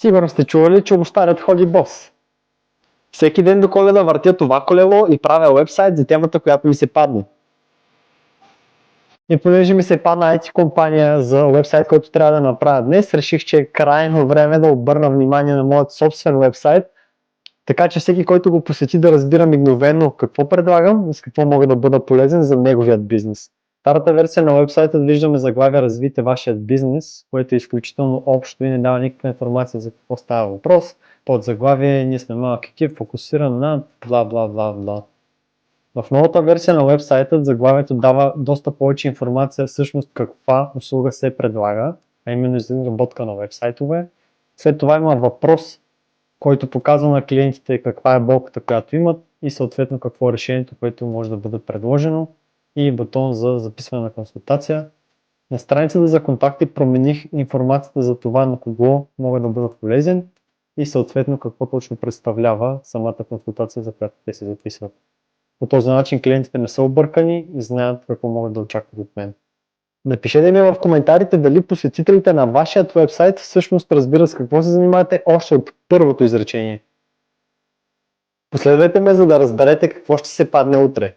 Сигурно сте чували, че обощарят ходи бос. Всеки ден до Коледа въртя това колело и правя уебсайт за темата, която ми се падне. И понеже ми се падна IT компания за уебсайт, който трябва да направя днес, реших, че е крайно време да обърна внимание на моят собствен уебсайт, така че всеки, който го посети, да разбира мигновено какво предлагам и с какво мога да бъда полезен за неговият бизнес. Втората версия на уебсайта виждаме заглавие "Развийте вашият бизнес", което е изключително общо и не дава никаква информация за какво става въпрос. Под заглавие "Ние сме малък екип, фокусиран на бла бла бла бла". В новата версия на уебсайта заглавието дава доста повече информация всъщност каква услуга се предлага, а именно изработка на уебсайтове. След това има въпрос, който показва на клиентите каква е болката, която имат и съответно какво е решението, което може да бъде предложено, и бутон за записване на консултация. На страницата за контакти промених информацията за това на кого мога да бъда полезен и съответно какво точно представлява самата консултация, за която те се записват. По този начин клиентите не са объркани и знаят какво могат да очакват от мен. Напишете ми в коментарите дали посетителите на вашият уебсайт всъщност разбират с какво се занимавате още от първото изречение. Последвайте ме, за да разберете какво ще се падне утре.